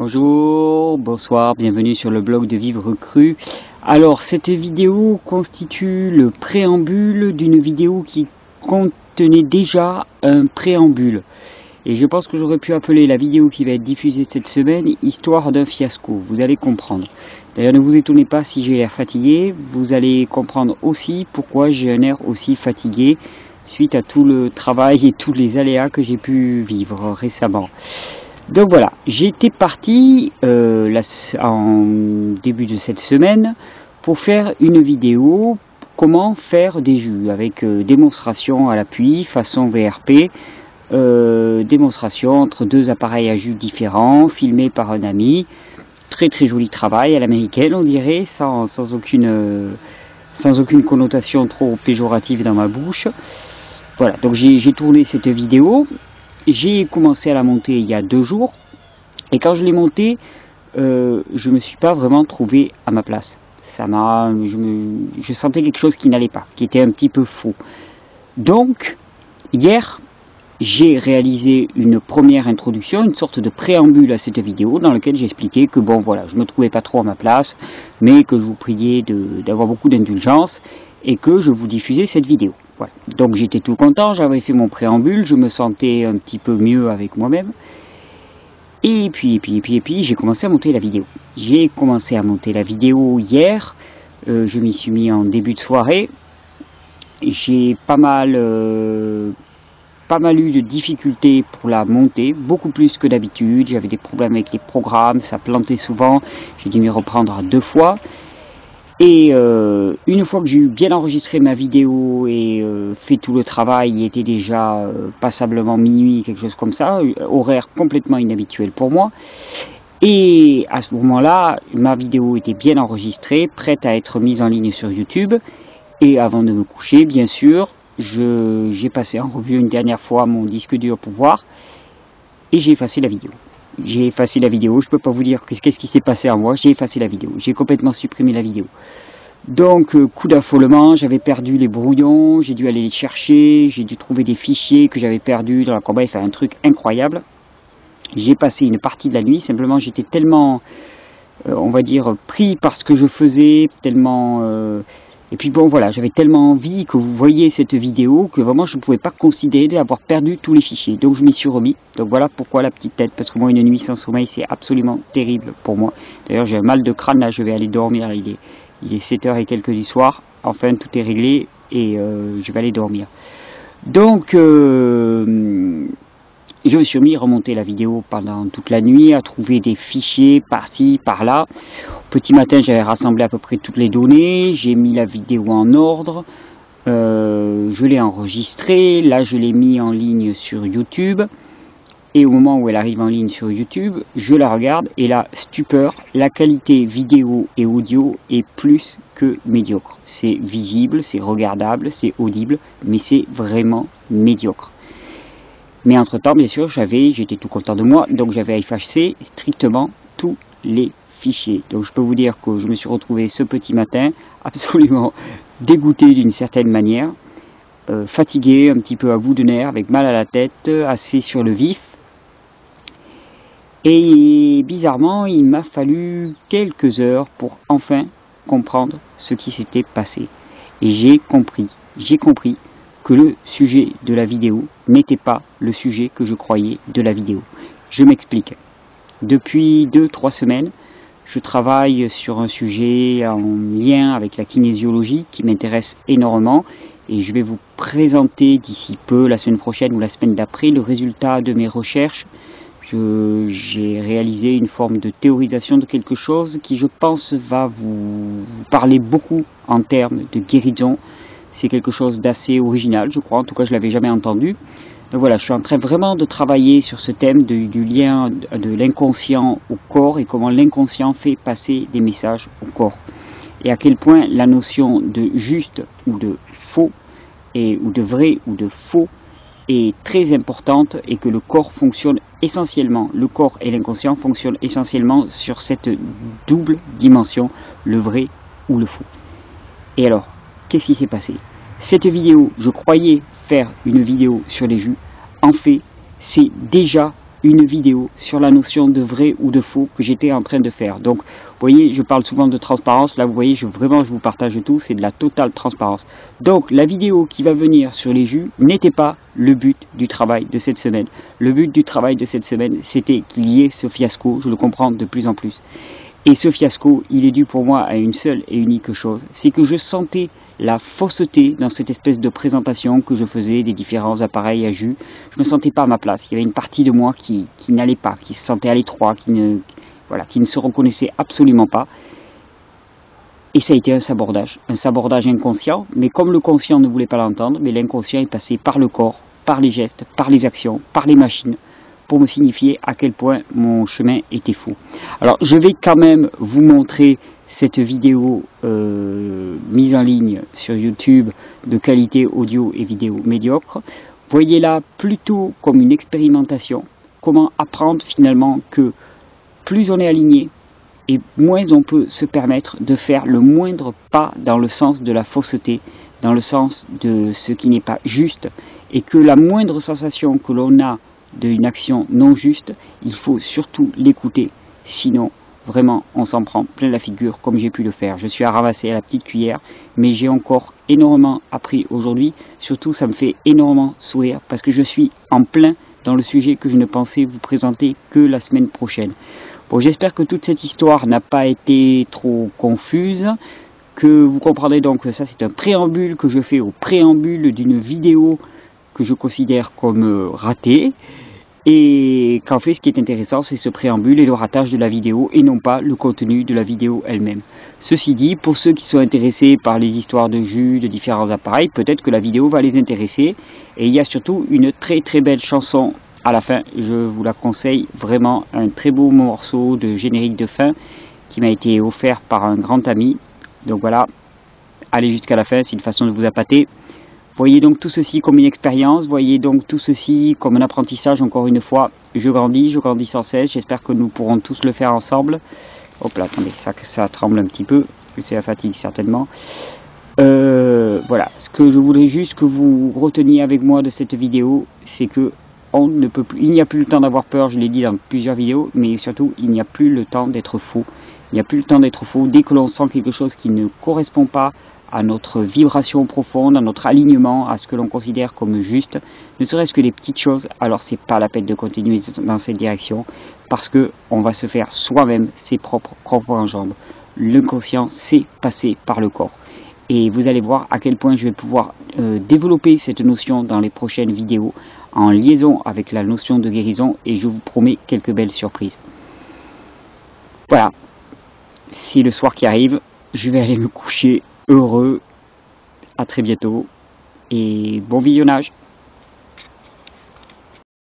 Bonjour, bonsoir, bienvenue sur le blog de Vivre Cru. Alors cette vidéo constitue le préambule d'une vidéo qui contenait déjà un préambule. Et je pense que j'aurais pu appeler la vidéo qui va être diffusée cette semaine « Histoire d'un fiasco ». Vous allez comprendre. D'ailleurs ne vous étonnez pas si j'ai l'air fatigué, vous allez comprendre aussi pourquoi j'ai un air aussi fatigué suite à tout le travail et tous les aléas que j'ai pu vivre récemment. Donc voilà, j'étais parti en début de cette semaine pour faire une vidéo comment faire des jus avec démonstration à l'appui façon VRP, démonstration entre deux appareils à jus différents filmés par un ami, très joli travail à l'américaine on dirait, sans aucune connotation trop péjorative dans ma bouche. Voilà, donc j'ai tourné cette vidéo. J'ai commencé à la monter il y a 2 jours, et quand je l'ai montée, je me suis pas vraiment trouvé à ma place. Je sentais quelque chose qui n'allait pas, qui était un petit peu faux. Donc, hier, j'ai réalisé une première introduction, une sorte de préambule à cette vidéo, dans laquelle j'expliquais que bon voilà, je me trouvais pas trop à ma place, mais que je vous priais d'avoir beaucoup d'indulgence, et que je vous diffusais cette vidéo. Voilà. Donc j'étais tout content, j'avais fait mon préambule, je me sentais un petit peu mieux avec moi-même. Et puis j'ai commencé à monter la vidéo. J'ai commencé à monter la vidéo hier, je m'y suis mis en début de soirée. J'ai pas mal eu de difficultés pour la monter, beaucoup plus que d'habitude. J'avais des problèmes avec les programmes, ça plantait souvent, j'ai dû m'y reprendre à 2 fois. Et une fois que j'ai eu bien enregistré ma vidéo et fait tout le travail, il était déjà passablement minuit, quelque chose comme ça, horaire complètement inhabituel pour moi. Et à ce moment-là, ma vidéo était bien enregistrée, prête à être mise en ligne sur YouTube. Et avant de me coucher, bien sûr, j'ai passé en revue une dernière fois mon disque dur pour voir, et j'ai effacé la vidéo. J'ai effacé la vidéo, je ne peux pas vous dire qu'est-ce qui s'est passé en moi, j'ai effacé la vidéo, j'ai complètement supprimé la vidéo. Donc, coup d'affolement, j'avais perdu les brouillons, j'ai dû aller les chercher, j'ai dû trouver des fichiers que j'avais perdus dans la combat, faire un truc incroyable. J'ai passé une partie de la nuit, simplement j'étais tellement, on va dire, pris par ce que je faisais, tellement... Et puis bon voilà, j'avais tellement envie que vous voyiez cette vidéo que vraiment je ne pouvais pas considérer avoir perdu tous les fichiers. Donc je m'y suis remis. Donc voilà pourquoi la petite tête, parce que moi une nuit sans sommeil c'est absolument terrible pour moi. D'ailleurs j'ai un mal de crâne là, je vais aller dormir, il est 7h et quelques du soir. Enfin tout est réglé et je vais aller dormir. Donc je me suis mis à remonter la vidéo pendant toute la nuit, à trouver des fichiers par-ci, par-là. Petit matin, j'avais rassemblé à peu près toutes les données, j'ai mis la vidéo en ordre, je l'ai enregistrée, là je l'ai mis en ligne sur YouTube, et au moment où elle arrive en ligne sur YouTube, je la regarde, et là, stupeur, la qualité vidéo et audio est plus que médiocre. C'est visible, c'est regardable, c'est audible, mais c'est vraiment médiocre. Mais entre temps, bien sûr, j'étais tout content de moi, donc j'avais effacé strictement tous les fichiers. Donc je peux vous dire que je me suis retrouvé ce petit matin absolument dégoûté d'une certaine manière, fatigué, un petit peu à bout de nerfs, avec mal à la tête, assez sur le vif. Et bizarrement, il m'a fallu quelques heures pour enfin comprendre ce qui s'était passé. Et j'ai compris que le sujet de la vidéo n'était pas le sujet que je croyais de la vidéo. Je m'explique. Depuis 2-3 semaines, je travaille sur un sujet en lien avec la kinésiologie qui m'intéresse énormément et je vais vous présenter d'ici peu, la semaine prochaine ou la semaine d'après, le résultat de mes recherches. J'ai réalisé une forme de théorisation de quelque chose qui, je pense, va vous parler beaucoup en termes de guérison. C'est quelque chose d'assez original, je crois, en tout cas je ne l'avais jamais entendu. Donc voilà, je suis en train vraiment de travailler sur ce thème du lien de l'inconscient au corps et comment l'inconscient fait passer des messages au corps. Et à quel point la notion de juste ou de faux, ou de vrai ou de faux, est très importante et que le corps fonctionne essentiellement, le corps et l'inconscient fonctionnent essentiellement sur cette double dimension, le vrai ou le faux. Et alors, qu'est-ce qui s'est passé? Cette vidéo, je croyais faire une vidéo sur les jus. En fait, c'est déjà une vidéo sur la notion de vrai ou de faux que j'étais en train de faire. Donc, vous voyez, je parle souvent de transparence. Là, vous voyez, vraiment, je vous partage tout. C'est de la totale transparence. Donc, la vidéo qui va venir sur les jus n'était pas le but du travail de cette semaine. Le but du travail de cette semaine, c'était qu'il y ait ce fiasco. Je le comprends de plus en plus. Et ce fiasco, il est dû pour moi à une seule et unique chose. C'est que je sentais la fausseté dans cette espèce de présentation que je faisais des différents appareils à jus. Je me sentais pas à ma place. Il y avait une partie de moi qui n'allait pas, qui se sentait à l'étroit, qui ne se reconnaissait absolument pas. Et ça a été un sabordage inconscient. Mais comme le conscient ne voulait pas l'entendre, mais l'inconscient est passé par le corps, par les gestes, par les actions, par les machines, pour me signifier à quel point mon chemin était fou. Alors je vais quand même vous montrer cette vidéo mise en ligne sur YouTube de qualité audio et vidéo médiocre. Voyez-la plutôt comme une expérimentation, comment apprendre finalement que plus on est aligné et moins on peut se permettre de faire le moindre pas dans le sens de la fausseté, dans le sens de ce qui n'est pas juste, et que la moindre sensation que l'on a d'une action non juste, il faut surtout l'écouter, sinon vraiment on s'en prend plein la figure comme j'ai pu le faire. Je suis à ramasser à la petite cuillère, mais j'ai encore énormément appris aujourd'hui. Surtout ça me fait énormément sourire parce que je suis en plein dans le sujet que je ne pensais vous présenter que la semaine prochaine. Bon, j'espère que toute cette histoire n'a pas été trop confuse, que vous comprendrez donc que ça c'est un préambule que je fais au préambule d'une vidéo que je considère comme raté, et qu'en fait ce qui est intéressant c'est ce préambule et le ratage de la vidéo et non pas le contenu de la vidéo elle-même. Ceci dit, pour ceux qui sont intéressés par les histoires de jus, de différents appareils, peut-être que la vidéo va les intéresser, et il y a surtout une très très belle chanson à la fin, je vous la conseille vraiment, un très beau morceau de générique de fin qui m'a été offert par un grand ami. Donc voilà, allez jusqu'à la fin, c'est une façon de vous appâter. Voyez donc tout ceci comme une expérience, voyez donc tout ceci comme un apprentissage encore une fois. Je grandis sans cesse, j'espère que nous pourrons tous le faire ensemble. Hop là, attendez, ça tremble un petit peu, c'est la fatigue certainement. Voilà, ce que je voudrais juste que vous reteniez avec moi de cette vidéo, c'est que il n'y a plus le temps d'avoir peur, je l'ai dit dans plusieurs vidéos, mais surtout il n'y a plus le temps d'être fou. Il n'y a plus le temps d'être fou. Dès que l'on sent quelque chose qui ne correspond pas à notre vibration profonde, à notre alignement, à ce que l'on considère comme juste, ne serait-ce que des petites choses, alors c'est pas la peine de continuer dans cette direction, parce que on va se faire soi-même ses propres enjambes. L'inconscient, c'est passé par le corps. Et vous allez voir à quel point je vais pouvoir développer cette notion dans les prochaines vidéos, en liaison avec la notion de guérison, et je vous promets quelques belles surprises. Voilà, c'est le soir qui arrive, je vais aller me coucher heureux. À très bientôt et bon visionnage.